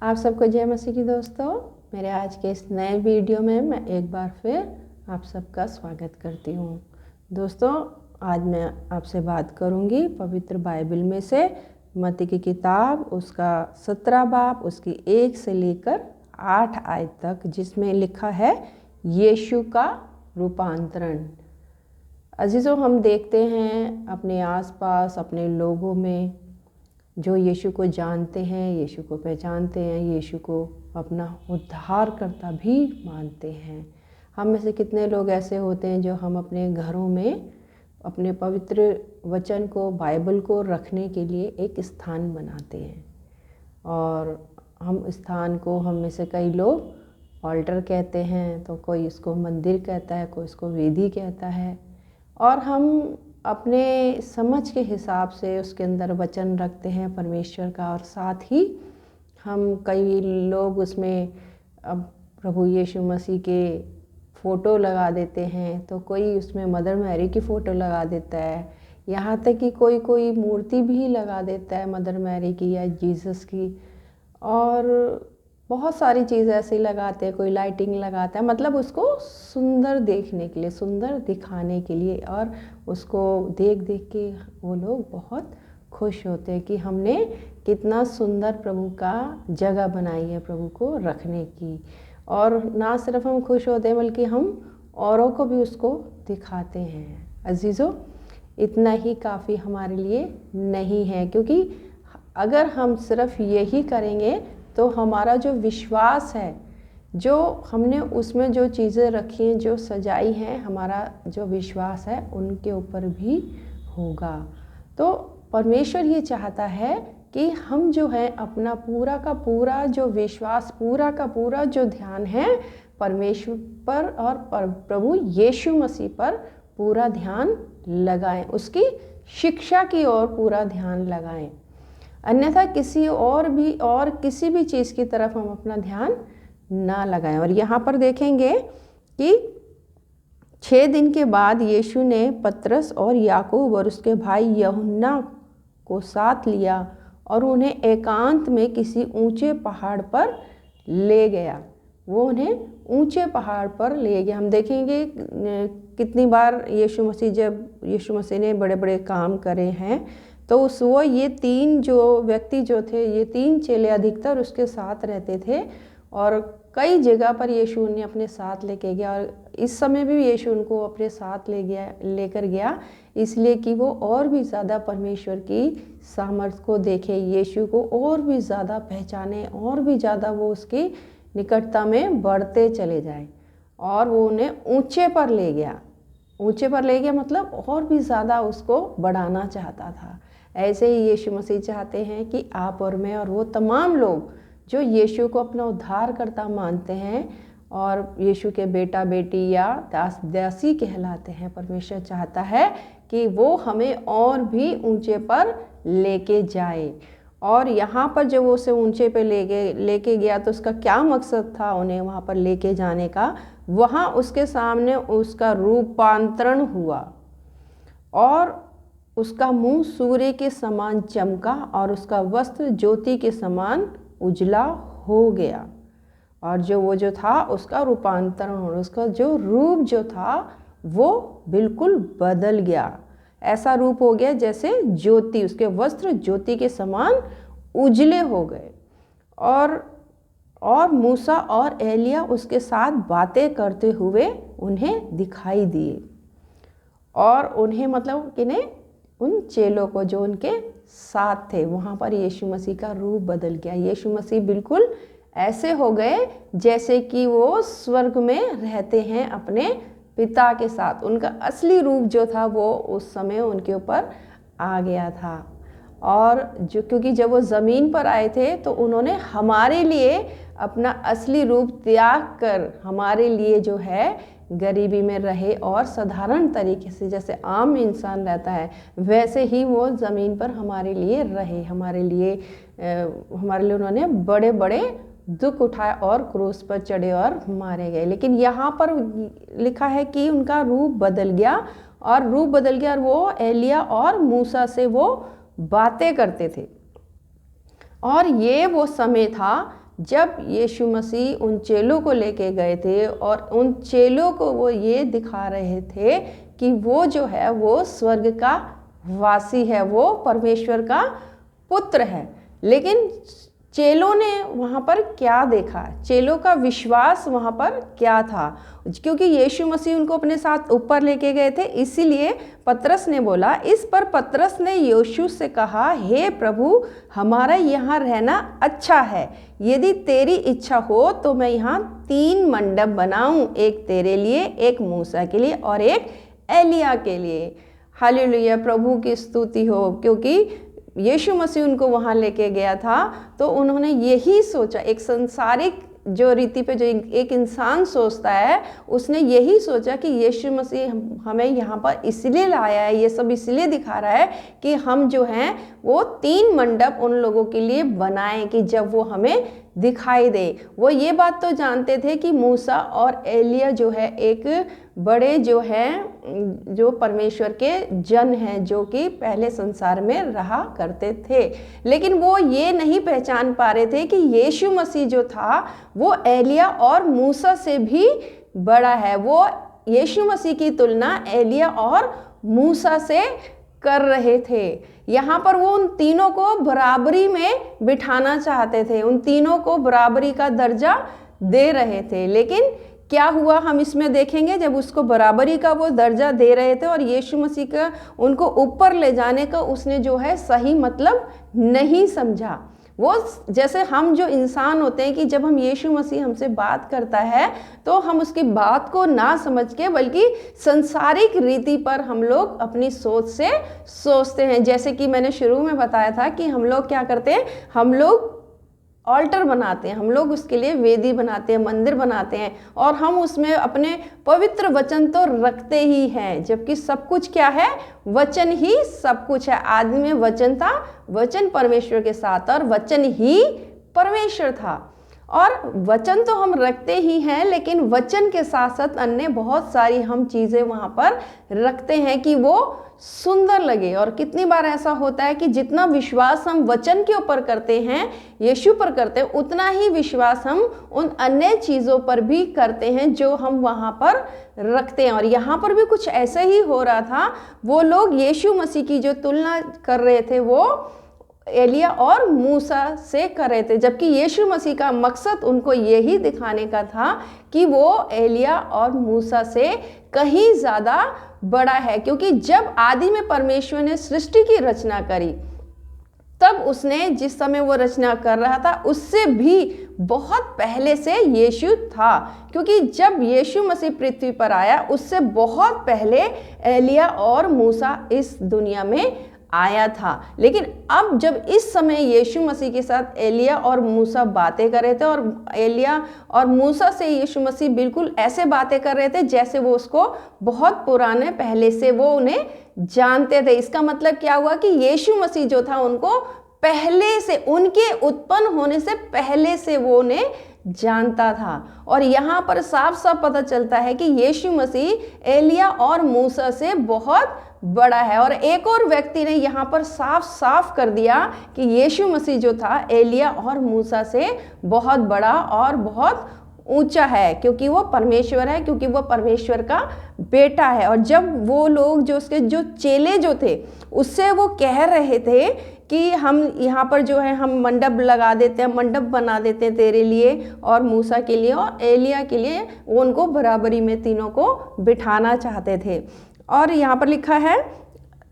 आप सबको जय मसीह की दोस्तों। मेरे आज के इस नए वीडियो में मैं एक बार फिर आप सबका स्वागत करती हूँ। दोस्तों, आज मैं आपसे बात करूँगी पवित्र बाइबल में से मत्ती की किताब, उसका 17 बाब, उसकी 1 से लेकर 8 आयत तक, जिसमें लिखा है यीशु का रूपांतरण। अजीज़ों, हम देखते हैं अपने आसपास, अपने लोगों में जो यीशु को जानते हैं, यीशु को पहचानते हैं, यीशु को अपना उद्धारकर्ता भी मानते हैं। हम में से कितने लोग ऐसे होते हैं जो हम अपने घरों में अपने पवित्र वचन को, बाइबल को रखने के लिए एक स्थान बनाते हैं। और हम स्थान को, हम में से कई लोग ऑल्टर कहते हैं, तो कोई इसको मंदिर कहता है, कोई इसको वेदी कहता है। और हम अपने समझ के हिसाब से उसके अंदर वचन रखते हैं परमेश्वर का, और साथ ही हम कई लोग उसमें अब प्रभु यीशु मसीह के फ़ोटो लगा देते हैं, तो कोई उसमें मदर मैरी की फ़ोटो लगा देता है, यहाँ तक कि कोई मूर्ति भी लगा देता है मदर मैरी की या जीसस की। और बहुत सारी चीज़ ऐसे लगाते हैं, कोई लाइटिंग लगाता है, मतलब उसको सुंदर देखने के लिए, सुंदर दिखाने के लिए। और उसको देख देख के वो लोग बहुत खुश होते हैं कि हमने कितना सुंदर प्रभु का जगह बनाई है प्रभु को रखने की। और ना सिर्फ हम खुश होते हैं बल्कि हम औरों को भी उसको दिखाते हैं। अजीज़ों, इतना ही काफ़ी हमारे लिए नहीं है, क्योंकि अगर हम सिर्फ यही करेंगे तो हमारा जो विश्वास है, जो हमने उसमें जो चीज़ें रखी हैं, जो सजाई हैं, हमारा जो विश्वास है उनके ऊपर भी होगा। तो परमेश्वर ये चाहता है कि हम जो है अपना पूरा का पूरा जो विश्वास, पूरा का पूरा जो ध्यान है परमेश्वर पर और प्रभु यीशु मसीह पर पूरा ध्यान लगाएं, उसकी शिक्षा की ओर पूरा ध्यान लगाएं। अन्यथा किसी किसी भी चीज़ की तरफ हम अपना ध्यान ना लगाएं। और यहाँ पर देखेंगे कि 6 दिन के बाद यीशु ने पतरस और याकूब और उसके भाई यूहन्ना को साथ लिया और उन्हें एकांत में किसी ऊंचे पहाड़ पर ले गया। वो उन्हें ऊंचे पहाड़ पर ले गया। हम देखेंगे कितनी बार जब यीशु मसीह ने बड़े बड़े काम करे हैं, तो ये 3 जो व्यक्ति जो थे, ये 3 चेले अधिकतर उसके साथ रहते थे, और कई जगह पर यीशु उन्हें अपने साथ लेके गया। और इस समय भी यीशु उनको अपने साथ लेकर गया, इसलिए कि वो और भी ज़्यादा परमेश्वर की सामर्थ्य को देखे, यीशु को और भी ज़्यादा पहचाने, और भी ज़्यादा वो उसकी निकटता में बढ़ते चले जाए। और वो उन्हें ऊंचे पर ले गया। ऊंचे पर ले गया मतलब और भी ज़्यादा उसको बढ़ाना चाहता था। ऐसे ही यीशु मसीह चाहते हैं कि आप और मैं और वो तमाम लोग जो यीशु को अपना उद्धारकर्ता मानते हैं और यीशु के बेटा बेटी या दास दासी कहलाते हैं, परमेश्वर चाहता है कि वो हमें और भी ऊंचे पर लेके जाए। और यहाँ पर जब वो उसे ऊंचे पे लेके गया, तो उसका क्या मकसद था उन्हें वहाँ पर लेके जाने का? वहाँ उसके सामने उसका रूपांतरण हुआ और उसका मुंह सूर्य के समान चमका और उसका वस्त्र ज्योति के समान उजला हो गया। और वो जो था उसका रूपांतरण हो, उसका जो रूप जो था वो बिल्कुल बदल गया। ऐसा रूप हो गया जैसे ज्योति, उसके वस्त्र ज्योति के समान उजले हो गए। और मूसा और एलिया उसके साथ बातें करते हुए उन्हें दिखाई दिए। और उन्हें मतलब किन्हें? उन चेलों को जो उनके साथ थे। वहाँ पर यीशु मसीह का रूप बदल गया। यीशु मसीह बिल्कुल ऐसे हो गए जैसे कि वो स्वर्ग में रहते हैं अपने पिता के साथ। उनका असली रूप जो था वो उस समय उनके ऊपर आ गया था। और क्योंकि जब वो ज़मीन पर आए थे तो उन्होंने हमारे लिए अपना असली रूप त्याग कर हमारे लिए जो है गरीबी में रहे, और साधारण तरीके से जैसे आम इंसान रहता है वैसे ही वो ज़मीन पर हमारे लिए रहे। हमारे लिए उन्होंने बड़े बड़े दुख उठाए और क्रूस पर चढ़े और मारे गए। लेकिन यहाँ पर लिखा है कि उनका रूप बदल गया, और वो एलिया और मूसा से वो बातें करते थे। और ये वो समय था जब यीशु मसीह उन चेलों को लेके गए थे और उन चेलों को वो ये दिखा रहे थे कि वो जो है वो स्वर्ग का वासी है, वो परमेश्वर का पुत्र है। लेकिन चेलों ने वहाँ पर क्या देखा, चेलों का विश्वास वहाँ पर क्या था? क्योंकि यीशु मसीह उनको अपने साथ ऊपर लेके गए थे, इसीलिए पतरस ने बोला। इस पर पतरस ने यीशु से कहा, हे प्रभु, हमारा यहाँ रहना अच्छा है। यदि तेरी इच्छा हो तो मैं यहाँ 3 मंडप बनाऊं, एक तेरे लिए, एक मूसा के लिए और एक एलिया के लिए। हालेलुया, प्रभु की स्तुति हो। क्योंकि यीशु मसीह उनको वहाँ लेके गया था तो उन्होंने यही सोचा, एक संसारिक जो रीति पे जो एक इंसान सोचता है, उसने यही सोचा कि यीशु मसीह हमें यहाँ पर इसलिए लाया है, ये सब इसलिए दिखा रहा है कि हम जो हैं वो 3 मंडप उन लोगों के लिए बनाएं कि जब वो हमें दिखाई दे। वो ये बात तो जानते थे कि मूसा और एलिया जो है एक बड़े जो हैं जो परमेश्वर के जन हैं, जो कि पहले संसार में रहा करते थे, लेकिन वो ये नहीं पहचान पा रहे थे कि यीशु मसीह जो था वो एलिया और मूसा से भी बड़ा है। वो यीशु मसीह की तुलना एलिया और मूसा से कर रहे थे। यहाँ पर वो उन तीनों को बराबरी में बिठाना चाहते थे, उन तीनों को बराबरी का दर्जा दे रहे थे। लेकिन क्या हुआ हम इसमें देखेंगे, जब उसको बराबरी का वो दर्जा दे रहे थे और यीशु मसीह का उनको ऊपर ले जाने का उसने जो है सही मतलब नहीं समझा। वो जैसे हम जो इंसान होते हैं कि जब हम यीशु मसीह हमसे बात करता है तो हम उसकी बात को ना समझ के बल्कि संसारिक रीति पर हम लोग अपनी सोच से सोचते हैं। जैसे कि मैंने शुरू में बताया था कि हम लोग क्या करते हैं, हम लोग ऑल्टर बनाते हैं, हम लोग उसके लिए वेदी बनाते हैं, मंदिर बनाते हैं और हम उसमें अपने पवित्र वचन तो रखते ही हैं, जबकि सब कुछ क्या है, वचन ही सब कुछ है। आदि में वचन था, वचन परमेश्वर के साथ और वचन ही परमेश्वर था। और वचन तो हम रखते ही हैं, लेकिन वचन के साथ साथ अन्य बहुत सारी हम चीज़ें वहाँ पर रखते हैं कि वो सुंदर लगे। और कितनी बार ऐसा होता है कि जितना विश्वास हम वचन के ऊपर करते हैं, यीशु पर करते हैं, उतना ही विश्वास हम उन अन्य चीज़ों पर भी करते हैं जो हम वहाँ पर रखते हैं। और यहाँ पर भी कुछ ऐसा ही हो रहा था। वो लोग यीशु मसीह की जो तुलना कर रहे थे वो एलिया और मूसा से कर रहे थे, जबकि यीशु मसीह का मकसद उनको यही दिखाने का था कि वो एलिया और मूसा से कहीं ज़्यादा बड़ा है। क्योंकि जब आदि में परमेश्वर ने सृष्टि की रचना करी, तब उसने जिस समय वो रचना कर रहा था उससे भी बहुत पहले से यीशु था। क्योंकि जब यीशु मसीह पृथ्वी पर आया उससे बहुत पहले एलिया और मूसा इस दुनिया में आया था। लेकिन अब जब इस समय यीशु मसीह के साथ एलिया और मूसा बातें कर रहे थे और एलिया और मूसा से यीशु मसीह बिल्कुल ऐसे बातें कर रहे थे जैसे वो उसको बहुत पुराने पहले से वो उन्हें जानते थे। इसका मतलब क्या हुआ कि यीशु मसीह जो था उनको पहले से, उनके उत्पन्न होने से पहले से वो उन्हें जानता था। और यहाँ पर साफ साफ पता चलता है कि यीशु मसीह एलिया और मूसा से बहुत बड़ा है। और एक और व्यक्ति ने यहाँ पर साफ साफ कर दिया कि यीशु मसीह जो था एलिया और मूसा से बहुत बड़ा और बहुत ऊंचा है, क्योंकि वो परमेश्वर है, क्योंकि वो परमेश्वर का बेटा है। और जब वो लोग जो उसके जो चेले जो थे उससे वो कह रहे थे कि हम यहाँ पर जो है हम मंडप लगा देते हैं, मंडप बना देते हैं तेरे लिए और मूसा के लिए और एलिया के लिए, वो उनको बराबरी में तीनों को बिठाना चाहते थे। और यहाँ पर लिखा है,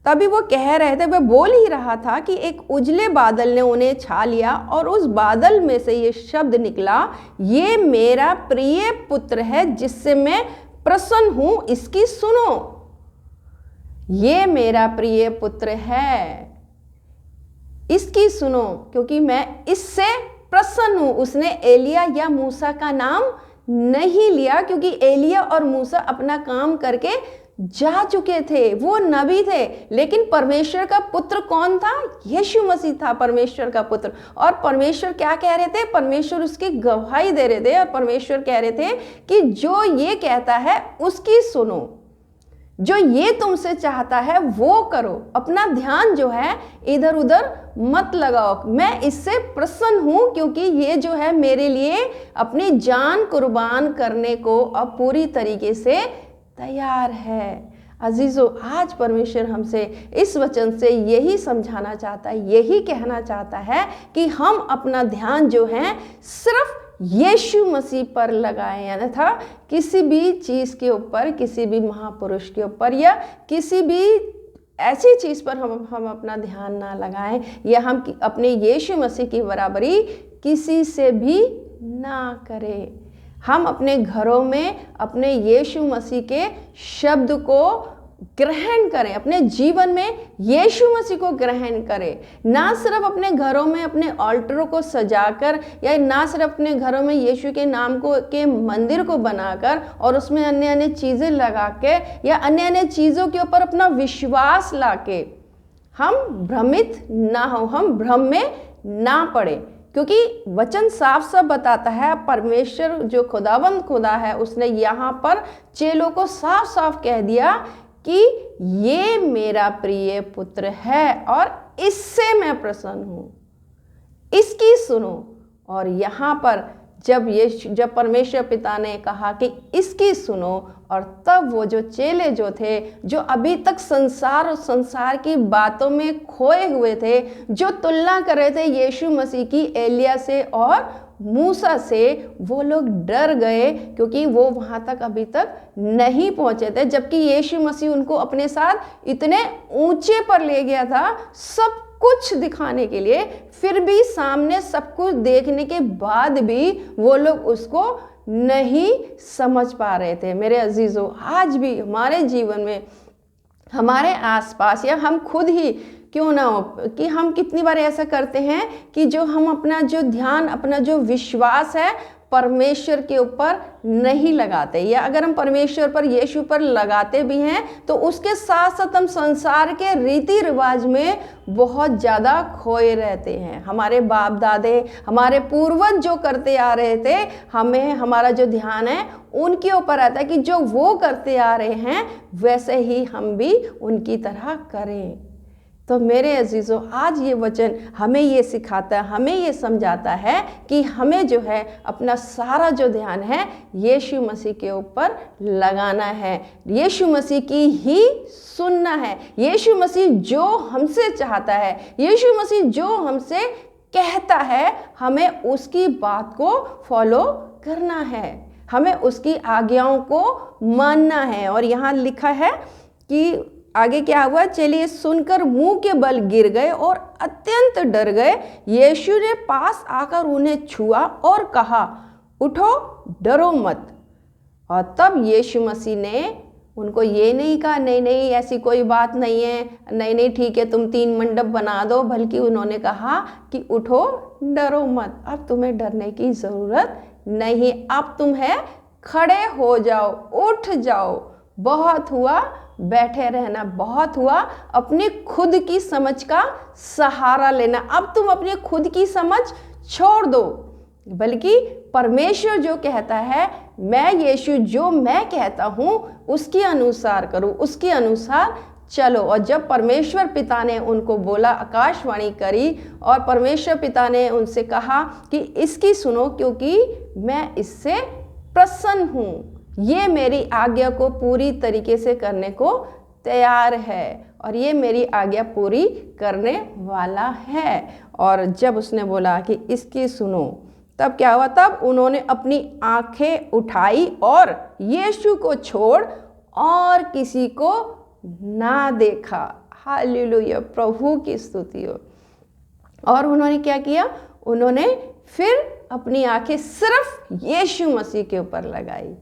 तभी वो कह रहे थे, वह बोल ही रहा था कि एक उजले बादल ने उन्हें छा लिया और उस बादल में से ये शब्द निकला, ये मेरा प्रिय पुत्र है जिससे मैं प्रसन्न हूं, इसकी सुनो। ये मेरा प्रिय पुत्र है, इसकी सुनो, क्योंकि मैं इससे प्रसन्न हूं। उसने एलिया या मूसा का नाम नहीं लिया, क्योंकि एलिया और मूसा अपना काम करके जा चुके थे, वो नबी थे। लेकिन परमेश्वर का पुत्र कौन था? यीशु मसीह था परमेश्वर का पुत्र। और परमेश्वर क्या कह रहे थे? परमेश्वर उसकी गवाही दे रहे थे और परमेश्वर कह रहे थे कि जो ये कहता है उसकी सुनो। जो ये तुमसे चाहता है वो करो, अपना ध्यान जो है इधर उधर मत लगाओ। मैं इससे प्रसन्न हूं क्योंकि ये जो है मेरे लिए अपनी जान कुर्बान करने को अब पूरी तरीके से तैयार है। अजीजों, आज परमेश्वर हमसे इस वचन से यही समझाना चाहता है, यही कहना चाहता है कि हम अपना ध्यान जो है सिर्फ यीशु मसीह पर लगाएं, अन्यथा किसी भी चीज़ के ऊपर, किसी भी महापुरुष के ऊपर या किसी भी ऐसी चीज़ पर हम अपना ध्यान ना लगाएं, या हम अपने यीशु मसीह की बराबरी किसी से भी ना करें। हम अपने घरों में अपने यीशु मसीह के शब्द को ग्रहण करें, अपने जीवन में यीशु मसीह को ग्रहण करें। ना सिर्फ अपने घरों में अपने ऑल्टरों को सजाकर, या ना सिर्फ अपने घरों में यीशु के नाम को के मंदिर को बनाकर और उसमें अन्य अन्य चीज़ें लगा के या अन्य अन्य चीज़ों के ऊपर अपना विश्वास लाके हम भ्रमित ना हो, हम भ्रम में ना पड़े, क्योंकि वचन साफ साफ बताता है, परमेश्वर जो खुदावंद खुदा है उसने यहाँ पर चेलों को साफ साफ कह दिया कि ये मेरा प्रिय पुत्र है और इससे मैं प्रसन्न हूं, इसकी सुनो। और यहाँ पर जब परमेश्वर पिता ने कहा कि इसकी सुनो, और तब वो जो चेले जो थे, जो अभी तक संसार और संसार की बातों में खोए हुए थे, जो तुलना कर रहे थे यीशु मसीह की एलिया से और मूसा से, वो लोग डर गए क्योंकि वो वहाँ तक अभी तक नहीं पहुँचे थे, जबकि यीशु मसीह उनको अपने साथ इतने ऊंचे पर ले गया था सब कुछ दिखाने के लिए। फिर भी सामने सब कुछ देखने के बाद भी वो लोग उसको नहीं समझ पा रहे थे। मेरे अजीजों, आज भी हमारे जीवन में, हमारे आसपास, या हम खुद ही क्यों ना हो, कि हम कितनी बार ऐसा करते हैं कि जो हम अपना जो ध्यान, अपना जो विश्वास है परमेश्वर के ऊपर नहीं लगाते, या अगर हम परमेश्वर पर, यीशु पर लगाते भी हैं तो उसके साथ साथ हम संसार के रीति रिवाज में बहुत ज़्यादा खोए रहते हैं। हमारे बाप दादे, हमारे पूर्वज जो करते आ रहे थे, हमें हमारा जो ध्यान है उनके ऊपर रहता है कि जो वो करते आ रहे हैं वैसे ही हम भी उनकी तरह करें। तो मेरे अजीज़ों, आज ये वचन हमें ये सिखाता है, हमें ये समझाता है कि हमें जो है अपना सारा जो ध्यान है यीशु मसीह के ऊपर लगाना है, यीशु मसीह की ही सुनना है। यीशु मसीह जो हमसे चाहता है, यीशु मसीह जो हमसे कहता है, हमें उसकी बात को फॉलो करना है, हमें उसकी आज्ञाओं को मानना है। और यहाँ लिखा है कि आगे क्या हुआ, चलिए सुनकर मुंह के बल गिर गए और अत्यंत डर गए। यीशु ने पास आकर उन्हें छुआ और कहा, उठो, डरो मत। और तब यीशु मसीह ने उनको ये नहीं कहा, नहीं नहीं ऐसी कोई बात नहीं है, नहीं नहीं ठीक है तुम 3 मंडप बना दो, बल्कि उन्होंने कहा कि उठो, डरो मत, अब तुम्हें डरने की ज़रूरत नहीं, अब तुम्हें खड़े हो जाओ, उठ जाओ, बहुत हुआ बैठे रहना, बहुत हुआ अपनी खुद की समझ का सहारा लेना। अब तुम अपनी खुद की समझ छोड़ दो, बल्कि परमेश्वर जो कहता है, मैं यीशु जो मैं कहता हूँ उसके अनुसार करो, उसके अनुसार चलो। और जब परमेश्वर पिता ने उनको बोला, आकाशवाणी करी, और परमेश्वर पिता ने उनसे कहा कि इसकी सुनो क्योंकि मैं इससे प्रसन्न हूँ, ये मेरी आज्ञा को पूरी तरीके से करने को तैयार है और ये मेरी आज्ञा पूरी करने वाला है। और जब उसने बोला कि इसकी सुनो, तब क्या हुआ, तब उन्होंने अपनी आंखें उठाई और यीशु को छोड़ और किसी को ना देखा। हालेलुया, प्रभु की स्तुति हो। और उन्होंने क्या किया, उन्होंने फिर अपनी आंखें सिर्फ यीशु मसीह के ऊपर लगाई,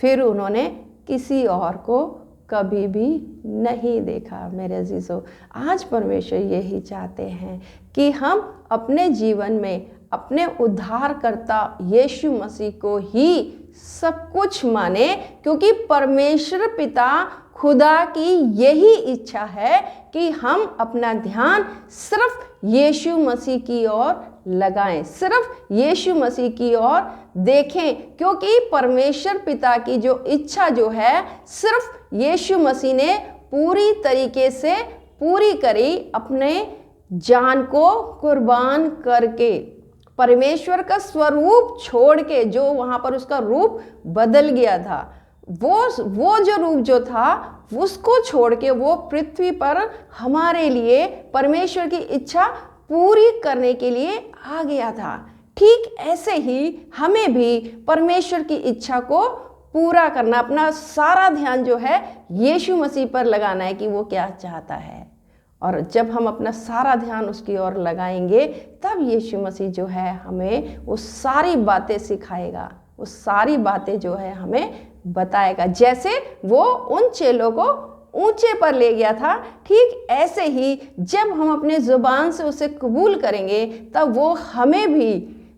फिर उन्होंने किसी और को कभी भी नहीं देखा। मेरे अजीजों, आज परमेश्वर यही चाहते हैं कि हम अपने जीवन में अपने उद्धारकर्ता यीशु मसीह को ही सब कुछ माने, क्योंकि परमेश्वर पिता खुदा की यही इच्छा है कि हम अपना ध्यान सिर्फ यीशु मसीह की ओर लगाएं, सिर्फ यीशु मसीह की ओर देखें, क्योंकि परमेश्वर पिता की जो इच्छा जो है सिर्फ यीशु मसीह ने पूरी तरीके से पूरी करी, अपने जान को कुर्बान करके, परमेश्वर का स्वरूप छोड़ के, जो वहां पर उसका रूप बदल गया था, वो जो रूप जो था उसको छोड़ के वो पृथ्वी पर हमारे लिए परमेश्वर की इच्छा पूरी करने के लिए आ गया था। ठीक ऐसे ही हमें भी परमेश्वर की इच्छा को पूरा करना, अपना सारा ध्यान जो है यीशु मसीह पर लगाना है कि वो क्या चाहता है। और जब हम अपना सारा ध्यान उसकी ओर लगाएंगे तब यीशु मसीह जो है हमें वो सारी बातें सिखाएगा, वो सारी बातें जो है हमें बताएगा। जैसे वो उन चेलों को ऊंचे पर ले गया था, ठीक ऐसे ही जब हम अपने जुबान से उसे कबूल करेंगे तब वो हमें भी,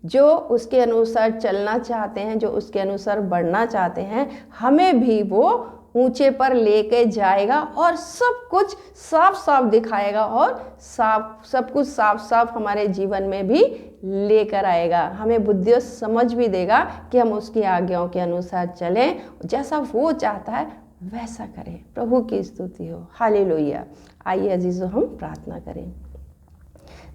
जो उसके अनुसार चलना चाहते हैं, जो उसके अनुसार बढ़ना चाहते हैं, हमें भी वो ऊंचे पर लेके जाएगा और सब कुछ साफ साफ दिखाएगा और सब कुछ साफ साफ हमारे जीवन में भी लेकर आएगा। हमें बुद्धि और समझ भी देगा कि हम उसकी आज्ञाओं के अनुसार चलें, जैसा वो चाहता है वैसा करें। प्रभु की स्तुति हो, हालेलुया। आइए अजीजों हम प्रार्थना करें।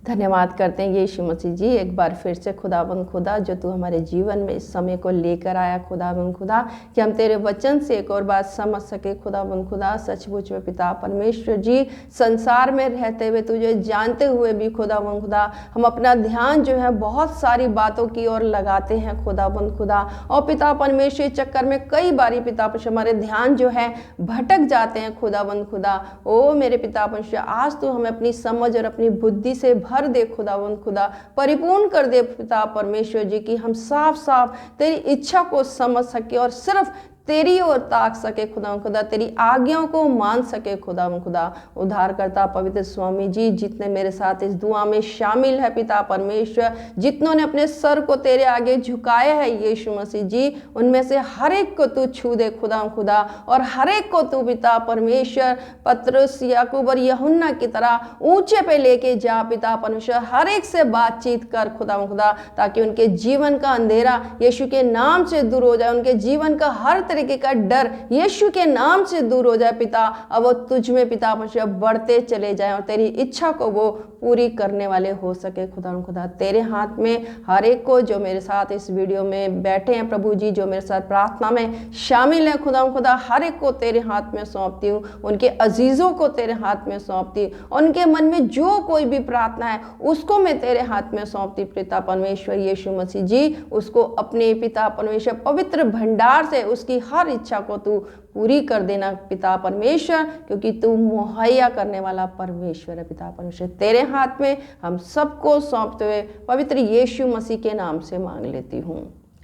धन्यवाद करते हैं यीशु मसीह जी, एक बार फिर से खुदाबंद खुदा, जो तू हमारे जीवन में इस समय को लेकर आया खुदाबंद खुदा, कि हम तेरे वचन से एक और बात समझ सके खुदाबंद खुदा। सचमुच में पिता परमेश्वर जी, संसार में रहते हुए तुझे जानते हुए भी खुदाबंद खुदा हम अपना ध्यान जो है बहुत सारी बातों की ओर लगाते हैं खुदाबंद खुदा, और पिता परमेश्वर चक्कर में कई बारी पिता परमेश्वर हमारे ध्यान जो है भटक जाते हैं खुदाबंद खुदा। ओ मेरे पिता परमेश्वर, आज तू हमें अपनी समझ और अपनी बुद्धि से भर दे खुदावंद खुदा, परिपूर्ण कर दे पिता परमेश्वर जी, कि हम साफ साफ तेरी इच्छा को समझ सके और सिर्फ तेरी ओर ताक सके खुदा खुदा, तेरी आज्ञाओं को मान सके खुदा खुदा। उद्धारकर्ता पवित्र स्वामी जी, जितने मेरे साथ इस दुआ में शामिल है पिता परमेश्वर, जितनों ने अपने सर को तेरे आगे झुकाया है यीशु मसीह जी, उनमें से हर एक को तू छू दे खुदा खुदा, और हर एक को तू पिता परमेश्वर पतरस, याकूब और यूहन्ना की तरह ऊंचे पे लेके जा पिता परमेश्वर। हर एक से बातचीत कर खुदा खुदा, ताकि उनके जीवन का अंधेरा यीशु के नाम से दूर हो जाए, उनके जीवन का हर तरीके का डर यीशु के नाम से दूर हो जाए पिता। अब वो तुझ में पिता परमेश्वर बढ़ते चले जाएं और तेरी इच्छा को वो पूरी करने वाले हो सके खुदा खुदा। तेरे हाथ में हर एक को, जो मेरे साथ इस वीडियो में बैठे हैं प्रभु जी, जो मेरे साथ प्रार्थना में शामिल है खुदा खुदा, हर एक को तेरे हाथ में सौंपती हूँ, उनके अजीजों को तेरे हाथ में सौंपती हूँ, उनके मन में जो कोई भी प्रार्थना है उसको मैं तेरे हाथ में सौंपती पिता परमेश्वर यीशु मसीह जी। उसको अपने पिता परमेश्वर पवित्र भंडार से उसकी हर इच्छा को तू पूरी कर देना पिता परमेश्वर, क्योंकि तू मुहैया करने वाला परमेश्वर है पिता परमेश्वर। तेरे हाथ में हम सबको सौंपते हुए पवित्र यीशु मसीह के नाम से मांग लेती हूँ,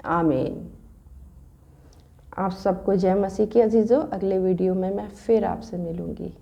आमीन। आप सबको जय मसीह की अजीजों। अगले वीडियो में मैं फिर आपसे मिलूंगी।